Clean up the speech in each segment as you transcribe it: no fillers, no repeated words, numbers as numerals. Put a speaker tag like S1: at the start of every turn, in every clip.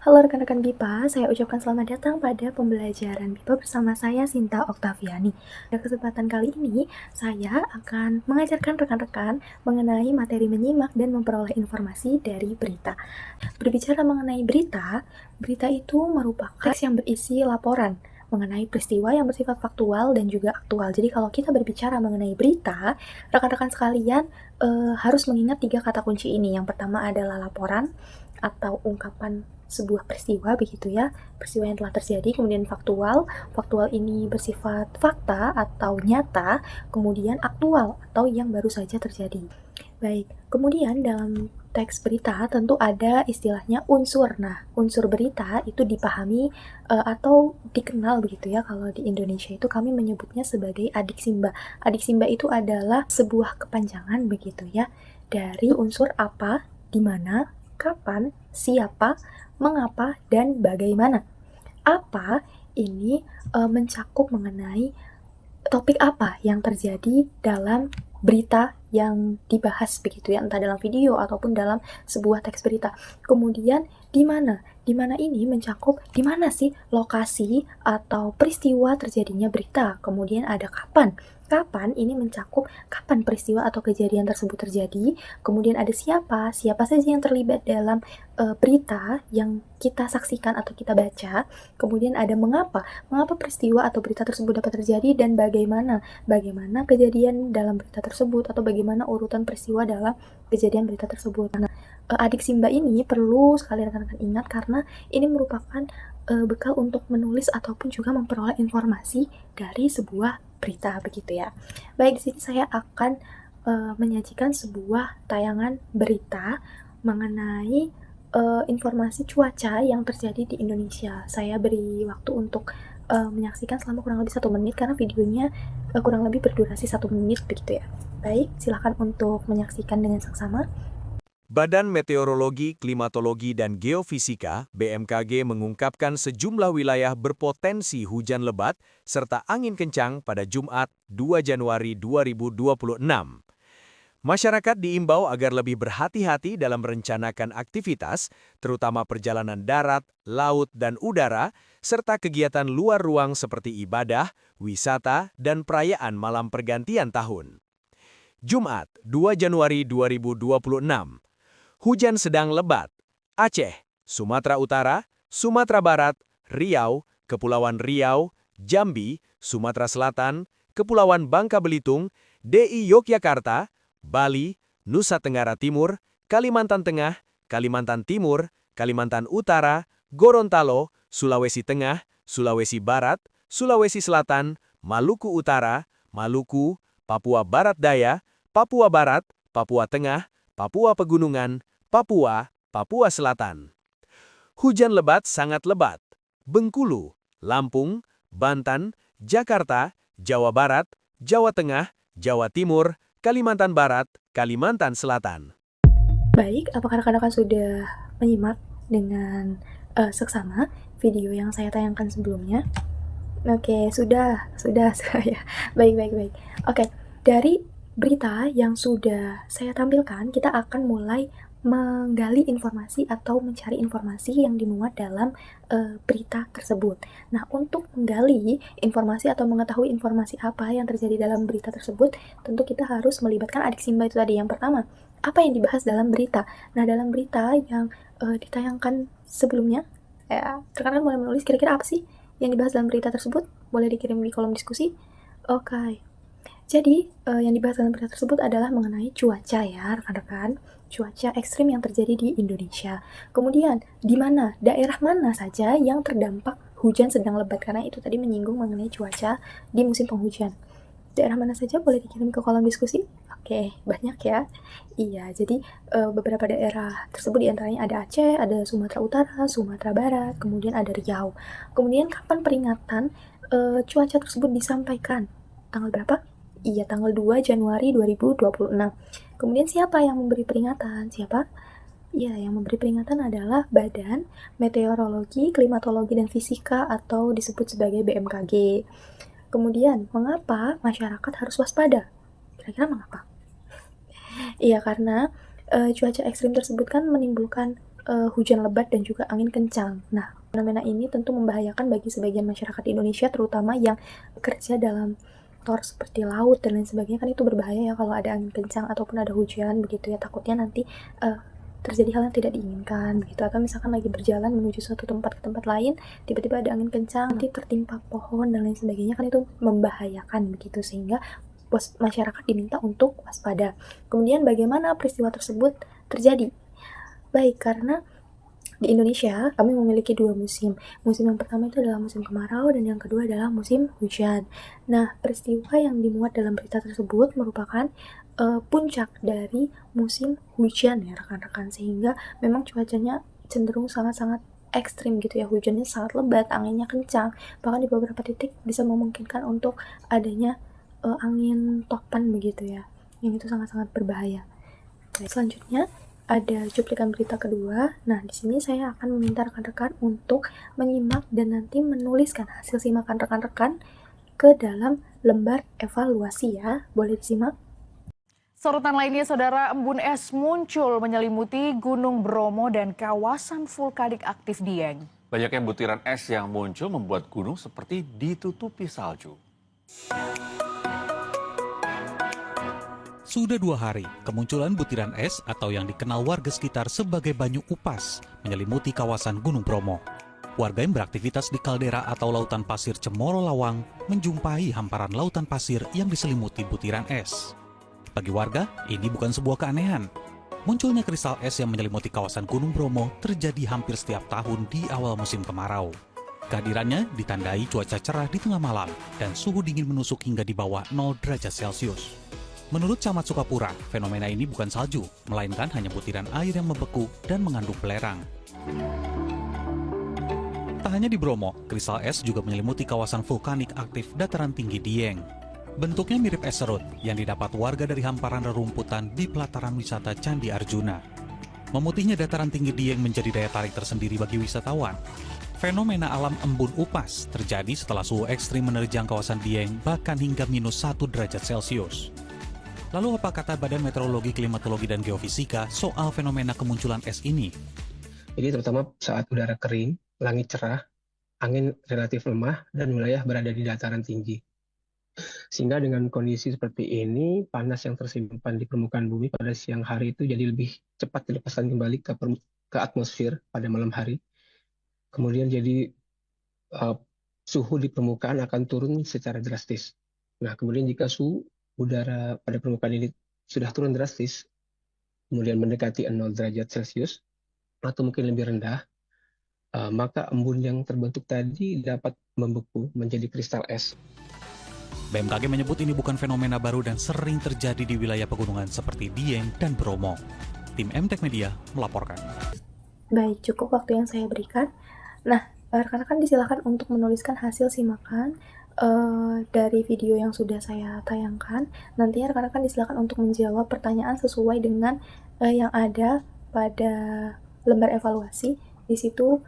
S1: Halo rekan-rekan BIPA, saya ucapkan selamat datang pada pembelajaran BIPA bersama saya Sinta Oktaviani. Pada kesempatan kali ini, saya akan mengajarkan rekan-rekan mengenai materi menyimak dan memperoleh informasi dari berita. Berbicara mengenai berita, berita itu merupakan teks yang berisi laporan mengenai peristiwa yang bersifat faktual dan juga aktual. Jadi kalau kita berbicara mengenai berita, rekan-rekan sekalian harus mengingat 3 kata kunci ini. Yang pertama adalah laporan atau ungkapan sebuah peristiwa begitu ya, peristiwa yang telah terjadi. Kemudian faktual ini bersifat fakta atau nyata. Kemudian aktual atau yang baru saja terjadi. Baik, kemudian dalam teks berita tentu ada istilahnya unsur. Nah, unsur berita itu dipahami atau dikenal begitu ya, kalau di Indonesia itu kami menyebutnya sebagai adik simba. Adik simba itu adalah sebuah kepanjangan begitu ya, dari unsur apa, di mana, kapan, siapa, mengapa, dan bagaimana. Apa ini mencakup mengenai topik apa yang terjadi dalam berita yang dibahas begitu ya, entah dalam video ataupun dalam sebuah teks berita. Kemudian di mana? Di mana ini mencakup di mana sih lokasi atau peristiwa terjadinya berita. Kemudian ada kapan. Kapan ini mencakup kapan peristiwa atau kejadian tersebut terjadi. Kemudian ada siapa saja yang terlibat dalam berita yang kita saksikan atau kita baca. Kemudian ada mengapa peristiwa atau berita tersebut dapat terjadi dan bagaimana kejadian dalam berita tersebut atau bagaimana urutan peristiwa dalam kejadian berita tersebut. Nah, adik Simba ini perlu sekali rekan-rekan ingat karena ini merupakan bekal untuk menulis ataupun juga memperoleh informasi dari sebuah berita begitu ya. Baik, di sini saya akan menyajikan sebuah tayangan berita mengenai informasi cuaca yang terjadi di Indonesia. Saya beri waktu untuk menyaksikan selama kurang lebih 1 menit karena videonya kurang lebih berdurasi 1 menit begitu ya. Baik, silakan untuk menyaksikan dengan seksama.
S2: Badan Meteorologi, Klimatologi, dan Geofisika (BMKG) mengungkapkan sejumlah wilayah berpotensi hujan lebat serta angin kencang pada Jumat, 2 Januari 2026. Masyarakat diimbau agar lebih berhati-hati dalam merencanakan aktivitas, terutama perjalanan darat, laut, dan udara, serta kegiatan luar ruang seperti ibadah, wisata, dan perayaan malam pergantian tahun. Jumat, 2 Januari 2026. Hujan sedang lebat. Aceh, Sumatera Utara, Sumatera Barat, Riau, Kepulauan Riau, Jambi, Sumatera Selatan, Kepulauan Bangka Belitung, DI Yogyakarta, Bali, Nusa Tenggara Timur, Kalimantan Tengah, Kalimantan Timur, Kalimantan Utara, Gorontalo, Sulawesi Tengah, Sulawesi Barat, Sulawesi Selatan, Maluku Utara, Maluku, Papua Barat Daya, Papua Barat, Papua Tengah, Papua Pegunungan, Papua, Papua Selatan. Hujan lebat sangat lebat. Bengkulu, Lampung, Banten, Jakarta, Jawa Barat, Jawa Tengah, Jawa Timur, Kalimantan Barat, Kalimantan Selatan.
S1: Baik, apakah rekan-rekan sudah menyimak dengan seksama video yang saya tayangkan sebelumnya? Oke, sudah ya. Baik. Oke, dari berita yang sudah saya tampilkan, kita akan mulai menggali informasi atau mencari informasi yang dimuat dalam berita tersebut. Nah, untuk menggali informasi atau mengetahui informasi apa yang terjadi dalam berita tersebut, tentu kita harus melibatkan adik Simba itu tadi. Yang pertama, apa yang dibahas dalam berita? Nah, dalam berita yang ditayangkan sebelumnya, rekan-rekan mulai menulis kira-kira apa sih yang dibahas dalam berita tersebut. Boleh dikirim di kolom diskusi. Oke. Jadi, yang dibahas dalam berita tersebut adalah mengenai cuaca ya, rekan-rekan. Cuaca ekstrim yang terjadi di Indonesia. Kemudian, di mana, daerah mana saja yang terdampak hujan sedang lebat, karena itu tadi menyinggung mengenai cuaca di musim penghujan. Daerah mana saja boleh dikirim ke kolom diskusi. Oke, banyak ya. Iya, jadi beberapa daerah tersebut diantaranya ada Aceh, ada Sumatera Utara, Sumatera Barat, kemudian ada Riau. Kemudian kapan peringatan cuaca tersebut disampaikan? Tanggal berapa? Iya, tanggal 2 Januari 2026. Kemudian siapa yang memberi peringatan? Siapa? Ya, yang memberi peringatan adalah Badan Meteorologi, Klimatologi, dan Fisika atau disebut sebagai BMKG. Kemudian, mengapa masyarakat harus waspada? Kira-kira mengapa? Iya, karena cuaca ekstrim tersebut kan menimbulkan hujan lebat dan juga angin kencang. Nah, fenomena ini tentu membahayakan bagi sebagian masyarakat di Indonesia, terutama yang bekerja dalam sektor seperti laut dan lain sebagainya. Kan itu berbahaya ya kalau ada angin kencang ataupun ada hujan begitu ya, takutnya nanti terjadi hal yang tidak diinginkan begitu, atau misalkan lagi berjalan menuju suatu tempat ke tempat lain, tiba-tiba ada angin kencang, nanti tertimpa pohon dan lain sebagainya, kan itu membahayakan begitu, sehingga masyarakat diminta untuk waspada. Kemudian bagaimana peristiwa tersebut terjadi? Baik, karena di Indonesia kami memiliki 2 musim. Musim yang pertama itu adalah musim kemarau dan yang kedua adalah musim hujan. Nah, peristiwa yang dimuat dalam berita tersebut merupakan puncak dari musim hujan ya rekan-rekan, sehingga memang cuacanya cenderung sangat-sangat ekstrim gitu ya, hujannya sangat lebat, anginnya kencang, bahkan di beberapa titik bisa memungkinkan untuk adanya angin topan begitu ya, yang itu sangat-sangat berbahaya. Baik, selanjutnya ada cuplikan berita kedua. Nah, di sini saya akan meminta rekan-rekan untuk menyimak dan nanti menuliskan hasil simakan rekan-rekan ke dalam lembar evaluasi ya. Boleh disimak?
S3: Sorotan lainnya, saudara, embun es muncul menyelimuti Gunung Bromo dan kawasan vulkanik aktif Dieng.
S4: Banyaknya butiran es yang muncul membuat gunung seperti ditutupi salju.
S5: Sudah 2 hari, kemunculan butiran es atau yang dikenal warga sekitar sebagai banyu upas menyelimuti kawasan Gunung Bromo. Warga yang beraktivitas di kaldera atau lautan pasir Cemoro Lawang menjumpai hamparan lautan pasir yang diselimuti butiran es. Bagi warga, ini bukan sebuah keanehan. Munculnya kristal es yang menyelimuti kawasan Gunung Bromo terjadi hampir setiap tahun di awal musim kemarau. Kehadirannya ditandai cuaca cerah di tengah malam dan suhu dingin menusuk hingga di bawah 0 derajat Celcius. Menurut Camat Sukapura, fenomena ini bukan salju, melainkan hanya butiran air yang membeku dan mengandung belerang. Tak hanya di Bromo, kristal es juga menyelimuti kawasan vulkanik aktif dataran tinggi Dieng. Bentuknya mirip es serut yang didapat warga dari hamparan rerumputan di pelataran wisata Candi Arjuna. Memutihnya dataran tinggi Dieng menjadi daya tarik tersendiri bagi wisatawan. Fenomena alam embun upas terjadi setelah suhu ekstrim menerjang kawasan Dieng bahkan hingga -1 derajat Celcius. Lalu apa kata Badan Meteorologi, Klimatologi, dan Geofisika soal fenomena kemunculan es ini?
S6: Jadi terutama saat udara kering, langit cerah, angin relatif lemah, dan wilayah berada di dataran tinggi. Sehingga dengan kondisi seperti ini, panas yang tersimpan di permukaan bumi pada siang hari itu jadi lebih cepat dilepaskan kembali ke atmosfer pada malam hari. Kemudian jadi suhu di permukaan akan turun secara drastis. Nah, kemudian jika suhu udara pada permukaan ini sudah turun drastis, kemudian mendekati 0 derajat Celcius, atau mungkin lebih rendah, maka embun yang terbentuk tadi dapat membeku menjadi kristal es.
S5: BMKG menyebut ini bukan fenomena baru dan sering terjadi di wilayah pegunungan seperti Dieng dan Bromo. Tim MTech Media melaporkan.
S1: Baik, cukup waktu yang saya berikan. Nah, rekan-rekan disilakan untuk menuliskan hasil simakan dari video yang sudah saya tayangkan. Nantinya rekan-rekan disilakan untuk menjawab pertanyaan sesuai dengan yang ada pada lembar evaluasi. Di situ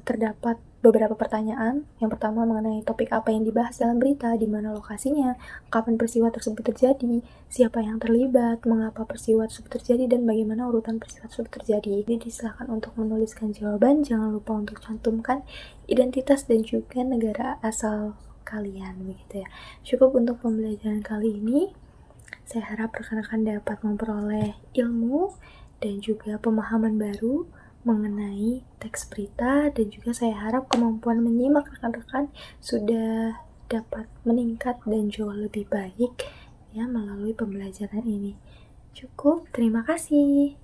S1: terdapat beberapa pertanyaan. Yang pertama mengenai topik apa yang dibahas dalam berita, di mana lokasinya, kapan peristiwa tersebut terjadi, siapa yang terlibat, mengapa peristiwa tersebut terjadi, dan bagaimana urutan peristiwa tersebut terjadi. Jadi disilakan untuk menuliskan jawaban, jangan lupa untuk cantumkan identitas dan juga negara asal kalian begitu ya. Cukup untuk pembelajaran kali ini. Saya harap rekan-rekan dapat memperoleh ilmu dan juga pemahaman baru mengenai teks berita, dan juga saya harap kemampuan menyimak rekan-rekan sudah dapat meningkat dan jauh lebih baik ya melalui pembelajaran ini. Cukup, terima kasih.